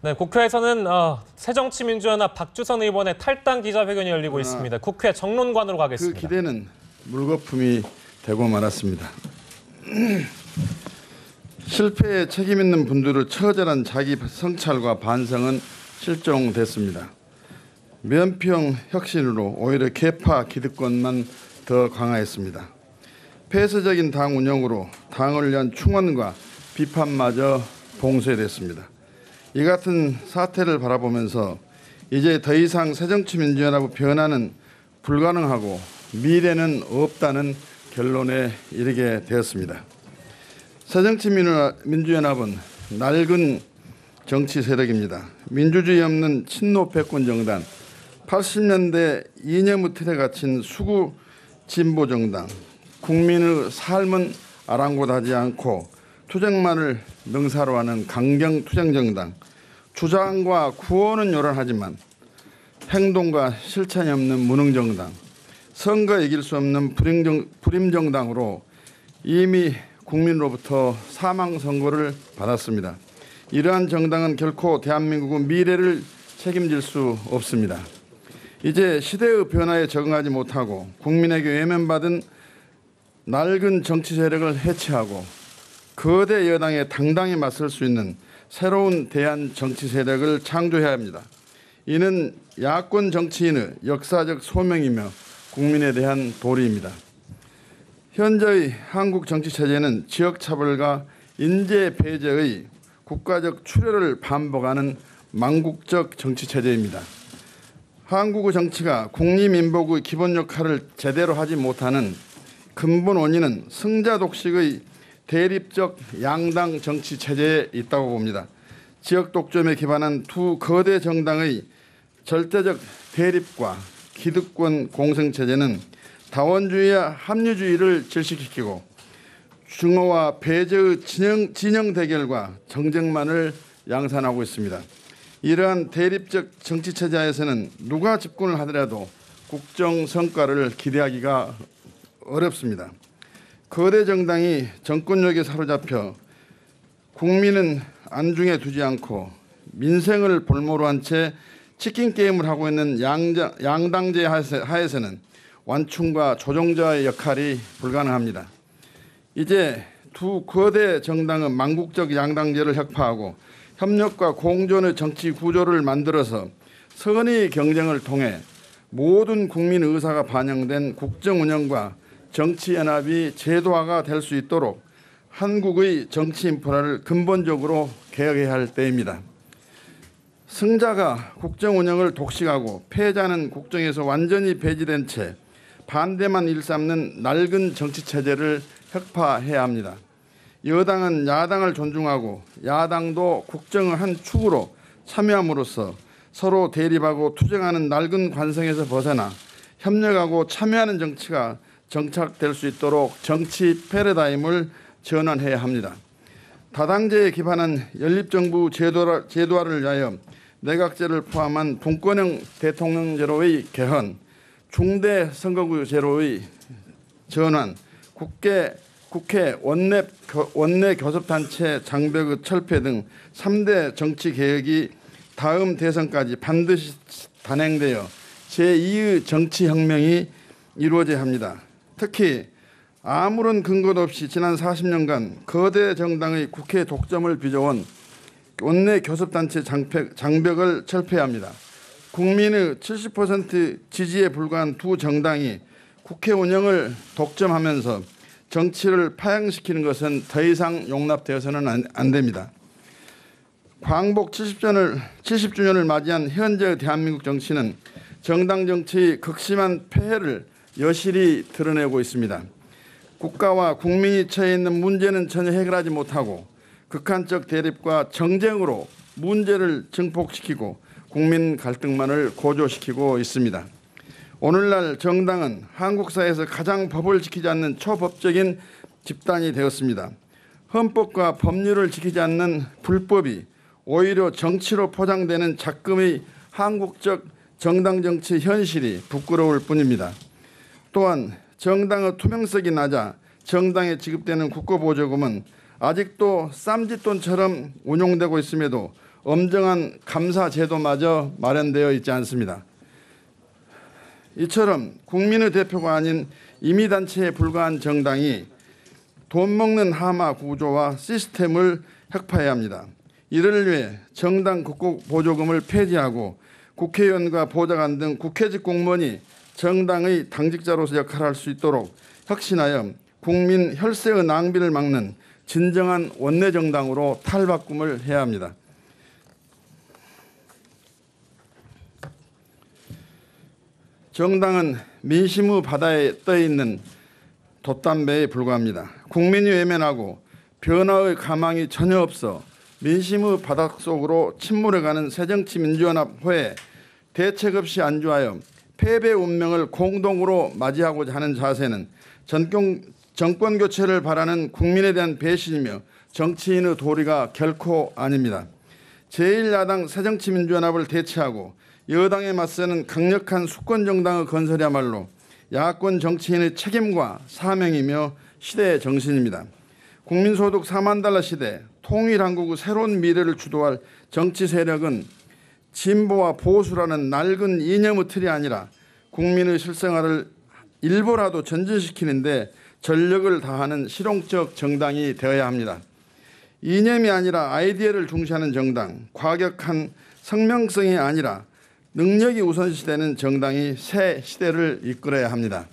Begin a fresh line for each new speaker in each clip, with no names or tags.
네, 국회에서는 새정치민주연합 박주선 의원의 탈당 기자회견이 열리고 있습니다. 국회 정론관으로 가겠습니다.
그 기대는 물거품이 되고 말았습니다. 실패에 책임 있는 분들의 처절한 자기 성찰과 반성은 실종됐습니다. 면피형 혁신으로 오히려 계파 기득권만 더 강화했습니다. 폐쇄적인 당 운영으로 당을 위한 충원과 비판마저 봉쇄됐습니다. 이 같은 사태를 바라보면서 이제 더 이상 새정치민주연합의 변화는 불가능하고 미래는 없다는 결론에 이르게 되었습니다. 새정치민주연합은 낡은 정치 세력입니다. 민주주의 없는 친노 패권 정당, 80년대 이념의 틀에 갇힌 수구 진보 정당, 국민의 삶은 아랑곳하지 않고 투쟁만을 명사로 하는 강경 투쟁 정당, 주장과 구호는 요란하지만 행동과 실천이 없는 무능 정당, 선거 이길 수 없는 불임 정당으로 이미 국민으로부터 사망 선고를 받았습니다. 이러한 정당은 결코 대한민국의 미래를 책임질 수 없습니다. 이제 시대의 변화에 적응하지 못하고 국민에게 외면받은 낡은 정치 세력을 해체하고 거대 여당에 당당히 맞설 수 있는 새로운 대한 정치 세력을 창조해야 합니다. 이는 야권 정치인의 역사적 소명이며 국민에 대한 도리입니다. 현재의 한국 정치 체제는 지역 차별과 인재 배제의 국가적 출혈을 반복하는 망국적 정치 체제입니다. 한국의 정치가 국리민복의 기본 역할을 제대로 하지 못하는 근본 원인은 승자 독식의 대립적 양당 정치 체제에 있다고 봅니다. 지역 독점에 기반한 두 거대 정당의 절대적 대립과 기득권 공생 체제는 다원주의와 합리주의를 질식시키고 중어와 배제의 진영 대결과 정쟁만을 양산하고 있습니다. 이러한 대립적 정치 체제에서는 누가 집권을 하더라도 국정 성과를 기대하기가 어렵습니다. 거대 정당이 정권력에 사로잡혀 국민은 안중에 두지 않고 민생을 볼모로 한 채 치킨 게임을 하고 있는 양당제 하에서는 완충과 조종자의 역할이 불가능합니다. 이제 두 거대 정당은 망국적 양당제를 혁파하고 협력과 공존의 정치 구조를 만들어서 선의 경쟁을 통해 모든 국민 의사가 반영된 국정 운영과 정치 연합이 제도화가 될 수 있도록 한국의 정치 인프라를 근본적으로 개혁해야 할 때입니다. 승자가 국정 운영을 독식하고 패자는 국정에서 완전히 배제된 채 반대만 일삼는 낡은 정치 체제를 혁파해야 합니다. 여당은 야당을 존중하고 야당도 국정의 한 축으로 참여함으로써 서로 대립하고 투쟁하는 낡은 관성에서 벗어나 협력하고 참여하는 정치가 정착될 수 있도록 정치 패러다임을 전환해야 합니다. 다당제에 기반한 연립정부 제도화를 위하여 내각제를 포함한 분권형 대통령제로의 개헌, 중대 선거구 제로의 전환, 국회 원내 교섭단체 장벽의 철폐 등 3대 정치 개혁이 다음 대선까지 반드시 단행되어 제2의 정치혁명이 이루어져야 합니다. 특히 아무런 근거도 없이 지난 40년간 거대 정당의 국회 독점을 빚어온 원내 교섭단체 장벽을 철폐해야 합니다. 국민의 70% 지지에 불과한 두 정당이 국회 운영을 독점하면서 정치를 파양시키는 것은 더 이상 용납되어서는 안 됩니다. 광복 70주년을 맞이한 현재의 대한민국 정치는 정당 정치의 극심한 폐해를 여실히 드러내고 있습니다. 국가와 국민이 처해 있는 문제는 전혀 해결하지 못하고 극한적 대립과 정쟁으로 문제를 증폭시키고 국민 갈등만을 고조시키고 있습니다. 오늘날 정당은 한국 사회에서 가장 법을 지키지 않는 초법적인 집단이 되었습니다. 헌법과 법률을 지키지 않는 불법이 오히려 정치로 포장되는 작금의 한국적 정당 정치 현실이 부끄러울 뿐입니다. 또한 정당의 투명성이 낮아 정당에 지급되는 국고보조금은 아직도 쌈짓돈처럼 운용되고 있음에도 엄정한 감사 제도마저 마련되어 있지 않습니다. 이처럼 국민의 대표가 아닌 임의단체에 불과한 정당이 돈 먹는 하마 구조와 시스템을 혁파해야 합니다. 이를 위해 정당 국고 보조금을 폐지하고 국회의원과 보좌관 등 국회직 공무원이 정당의 당직자로서 역할을 할 수 있도록 혁신하여 국민 혈세의 낭비를 막는 진정한 원내정당으로 탈바꿈을 해야 합니다. 정당은 민심의 바다에 떠있는 돛담배에 불과합니다. 국민이 외면하고 변화의 가망이 전혀 없어 민심의 바닷속으로 침몰해가는 새정치민주연합회에 대책 없이 안주하여 패배 운명을 공동으로 맞이하고자 하는 자세는 정권 교체를 바라는 국민에 대한 배신이며 정치인의 도리가 결코 아닙니다. 제1야당 새정치민주연합을 대체하고 여당에 맞서는 강력한 수권정당의 건설이야말로 야권 정치인의 책임과 사명이며 시대의 정신입니다. 국민소득 4만 달러 시대 통일한국의 새로운 미래를 주도할 정치 세력은 진보와 보수라는 낡은 이념의 틀이 아니라 국민의 실생활을 일부라도 전진시키는데 전력을 다하는 실용적 정당이 되어야 합니다. 이념이 아니라 아이디어를 중시하는 정당, 과격한 성명성이 아니라 능력이 우선시되는 정당이 새 시대를 이끌어야 합니다.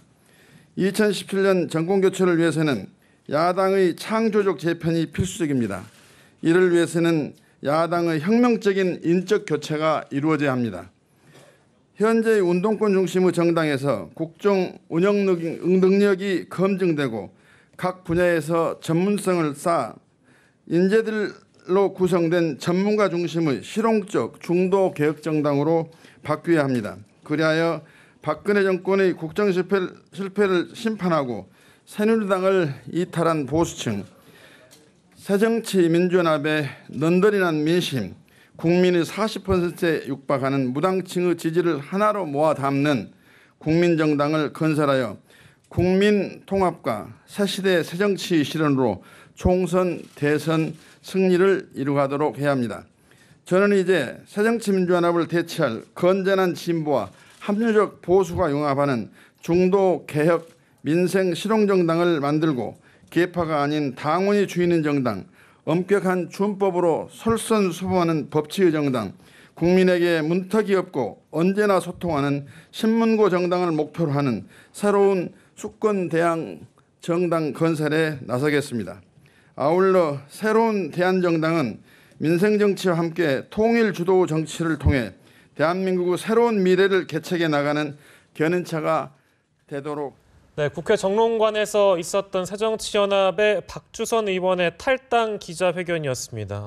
2017년 정권교체를 위해서는 야당의 창조적 재편이 필수적입니다. 이를 위해서는 야당의 혁명적인 인적 교체가 이루어져야 합니다. 현재의 운동권 중심의 정당에서 국정 운영 능력이 검증되고 각 분야에서 전문성을 쌓아 인재들로 구성된 전문가 중심의 실용적 중도 개혁 정당으로 바뀌어야 합니다. 그리하여 박근혜 정권의 국정 실패를 심판하고 새누리당을 이탈한 보수층, 새정치민주연합의 넌더리난 민심, 국민의 40%에 육박하는 무당층의 지지를 하나로 모아 담는 국민정당을 건설하여 국민 통합과 새시대 새정치 실현으로 총선, 대선 승리를 이루가도록 해야 합니다. 저는 이제 새정치민주연합을 대체할 건전한 진보와 합리적 보수가 융합하는 중도 개혁 민생 실용정당을 만들고 계파가 아닌 당원이 주인인 정당, 엄격한 준법으로 솔선수범하는 법치의 정당, 국민에게 문턱이 없고 언제나 소통하는 신문고 정당을 목표로 하는 새로운 수권 대항 정당 건설에 나서겠습니다. 아울러 새로운 대한정당은 민생정치와 함께 통일 주도 정치를 통해 대한민국의 새로운 미래를 개척해 나가는 견인차가 되도록.
네, 국회 정론관에서 있었던 새정치연합의 박주선 의원의 탈당 기자회견이었습니다.